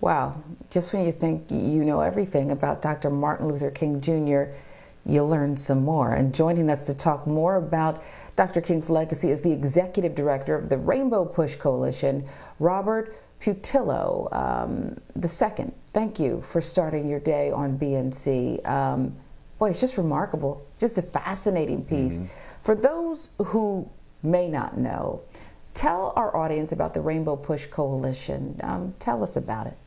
Wow. Just when you think you know everything about Dr. Martin Luther King Jr., you'll learn some more. And joining us to talk more about Dr. King's legacy is the executive director of the Rainbow Push Coalition, Robert Patillo II. Thank you for starting your day on BNC. Boy, it's just remarkable, just a fascinating piece. For those who may not know, tell our audience about the Rainbow Push Coalition. Tell us about it.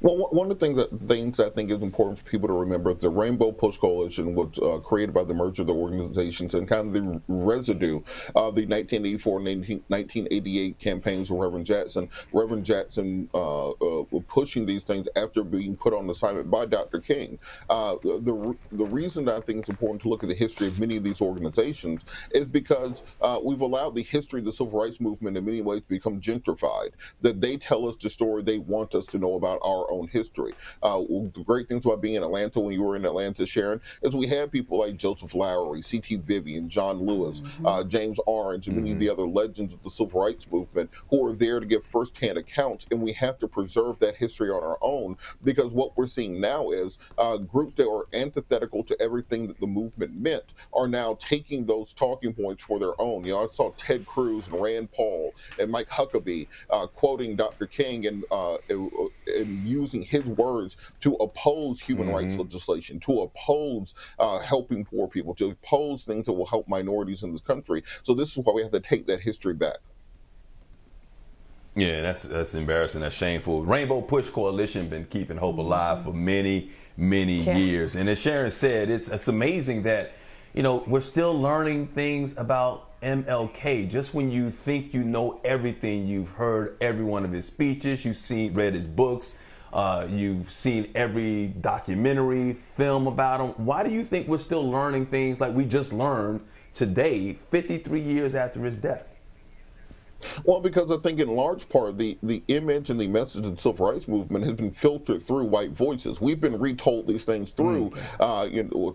Well, one of the things I think is important for people to remember is the Rainbow Push Coalition was created by the merger of the organizations and kind of the residue of the 1984 and 1988 campaigns of Reverend Jackson. Reverend Jackson pushing these things after being put on assignment by Dr. King. The reason that I think it's important to look at the history of many of these organizations is because we've allowed the history of the civil rights movement in many ways to become gentrified, that they tell us the story they want us to know about our own history. The great things about being in Atlanta, when you were in Atlanta, Sharon, is we had people like Joseph Lowery, C.T. Vivian, John Lewis, James Orange, and many of the other legends of the civil rights movement who are there to give firsthand accounts, and we have to preserve that history on our own, because what we're seeing now is groups that are antithetical to everything that the movement meant are now taking those talking points for their own. You know, I saw Ted Cruz and Rand Paul and Mike Huckabee quoting Dr. King and using his words to oppose human rights legislation, to oppose helping poor people, to oppose things that will help minorities in this country. So this is why we have to take that history back. Yeah, that's embarrassing. That's shameful. Rainbow Push Coalition been keeping hope alive for many years. And as Sharon said, it's amazing that, you know, we're still learning things about MLK. Just when you think you know everything, you've heard every one of his speeches, read his books, you've seen every documentary, film about him. Why do you think we're still learning things like we just learned today, 53 years after his death? Well, because I think in large part the image and the message of the civil rights movement has been filtered through white voices. We've been retold these things through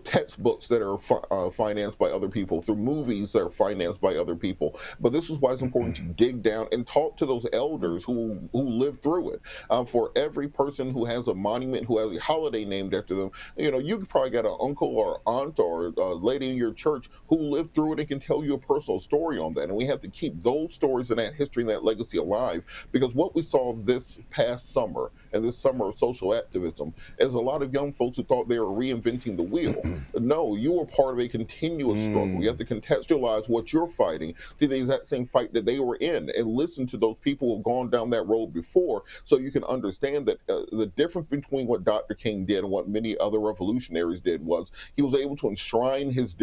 textbooks that are financed by other people, through movies that are financed by other people. But this is why it's important to dig down and talk to those elders who lived through it. For every person who has a monument, who has a holiday named after them, you know, you probably got an uncle or aunt or a lady in your church who lived through it and can tell you a personal story on that. And we have to keep those stories and that history and that legacy alive, because what we saw this past summer and this summer of social activism is a lot of young folks who thought they were reinventing the wheel. No, you were part of a continuous struggle. You have to contextualize what you're fighting to the exact same fight that they were in, and listen to those people who have gone down that road before, so you can understand that the difference between what Dr. King did and what many other revolutionaries did was he was able to enshrine his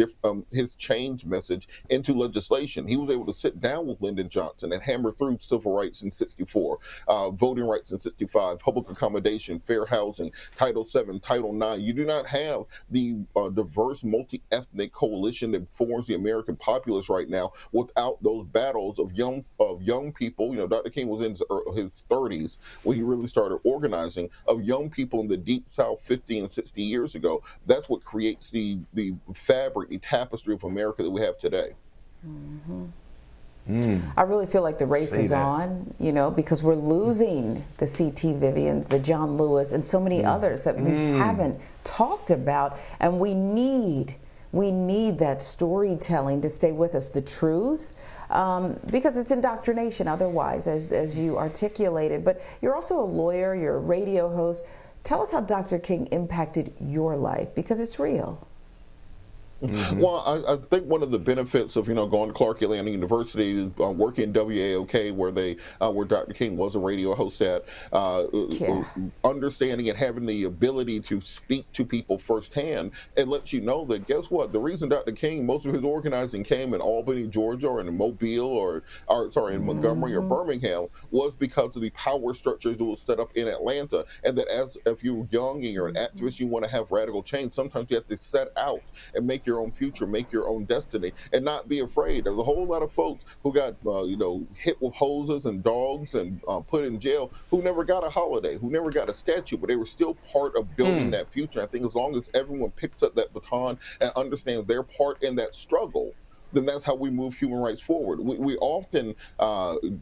change message into legislation. He was able to sit down with Lyndon Johnson and hammer through civil rights in 64, voting rights in 65, public accommodation, fair housing, Title VII, Title IX. You do not have the diverse, multi-ethnic coalition that forms the American populace right now without those battles of young people. You know, Dr. King was in his 30s when he really started organizing, of young people in the Deep South 50 and 60 years ago. That's what creates the fabric, the tapestry of America that we have today. I really feel like the race is on, you know, because we're losing the C.T. Vivians, the John Lewis, and so many others that we haven't talked about. And we need that storytelling to stay with us, the truth, because it's indoctrination otherwise, as you articulated. But you're also a lawyer, you're a radio host. Tell us how Dr. King impacted your life, because it's real. Well, I think one of the benefits of going to Clark Atlanta University, working in WAOK, where Dr. King was a radio host at, understanding and having the ability to speak to people firsthand, it lets you know that, guess what, the reason Dr. King, most of his organizing came in Albany, Georgia, or in Mobile, or in Montgomery or Birmingham, was because of the power structures that was set up in Atlanta. And that if you're young and you're an activist, you want to have radical change, sometimes you have to set out and make your own future, make your own destiny, and not be afraid. There's a whole lot of folks who got hit with hoses and dogs and put in jail, who never got a holiday, who never got a statue, but they were still part of building that future. I think as long as everyone picks up that baton and understands their part in that struggle, then that's how we move human rights forward. We often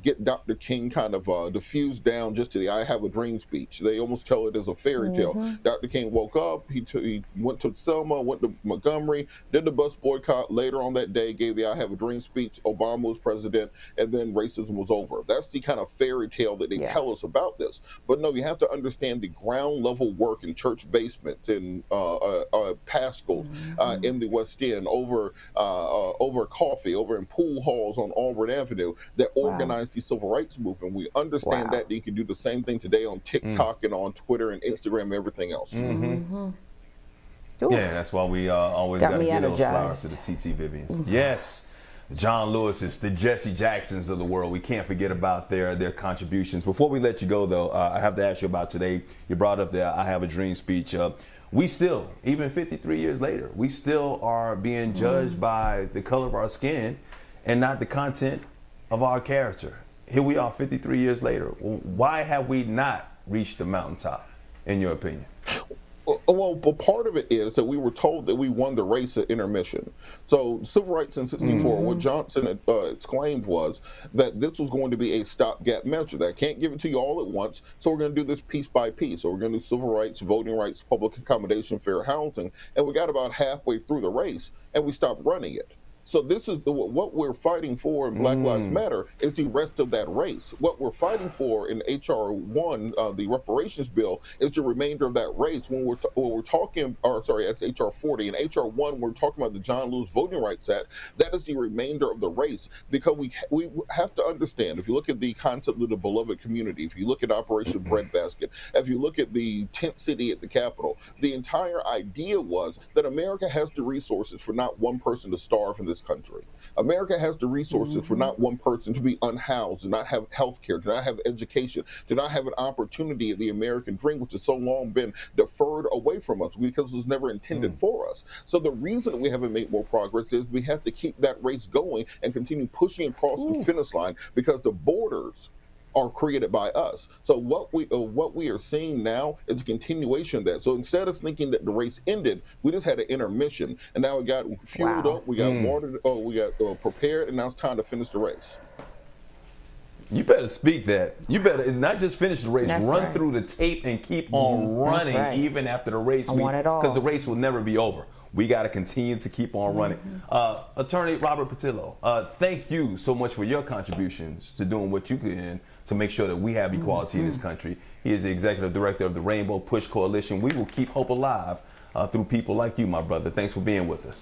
get Dr. King kind of diffused down just to the "I have a dream" speech. They almost tell it as a fairy tale. Dr. King woke up, he went to Selma, went to Montgomery, did the bus boycott. Later on that day, gave the "I have a dream" speech. Obama was president, and then racism was over. That's the kind of fairy tale that they tell us about this. But no, you have to understand the ground level work in church basements, in Pascals, in the West End, over coffee, over in pool halls on Auburn Avenue that organized the civil rights movement. We understand that you can do the same thing today on TikTok and on Twitter and Instagram and everything else. Yeah, that's why we always got to give those flowers to the C.T. Vivians. Yes. John Lewis's, the Jesse Jacksons of the world. We can't forget about their contributions. Before we let you go, though, I have to ask you about today. You brought up the "I Have a Dream" speech. We still, even 53 years later, we still are being judged by the color of our skin and not the content of our character. Here we are 53 years later. Why have we not reached the mountaintop, in your opinion? Well, part of it is that we were told that we won the race at intermission. So civil rights in 64, what Johnson exclaimed was that this was going to be a stopgap measure. That can't give it to you all at once, so we're going to do this piece by piece. So we're going to do civil rights, voting rights, public accommodation, fair housing, and we got about halfway through the race, and we stopped running it. So this is what we're fighting for in Black Lives Matter is the rest of that race. What we're fighting for in H.R. 1, the reparations bill, is the remainder of that race. When we're talking, or sorry, that's H.R. 40. In H.R. 1, we're talking about the John Lewis Voting Rights Act. That is the remainder of the race, because we have to understand, if you look at the concept of the beloved community, if you look at Operation Breadbasket, if you look at the tent city at the Capitol, the entire idea was that America has the resources for not one person to starve in this country. America has the resources for not one person to be unhoused, to not have health care, to not have education, to not have an opportunity of the American dream, which has so long been deferred away from us because it was never intended for us. So the reason that we haven't made more progress is we have to keep that race going and continue pushing across the finish line, because the borders are created by us. So what we are seeing now is a continuation of that. So instead of thinking that the race ended, we just had an intermission, and now we got fueled up, we got watered, we got prepared, and now it's time to finish the race. You better speak that. You better not just finish the race, run through the tape and keep on running even after the race. I want it all. Because the race will never be over. We got to continue to keep on running. Attorney Robert Patillo, thank you so much for your contributions to doing what you can to make sure that we have equality in this country. He is the executive director of the Rainbow Push Coalition. We will keep hope alive through people like you, my brother. Thanks for being with us.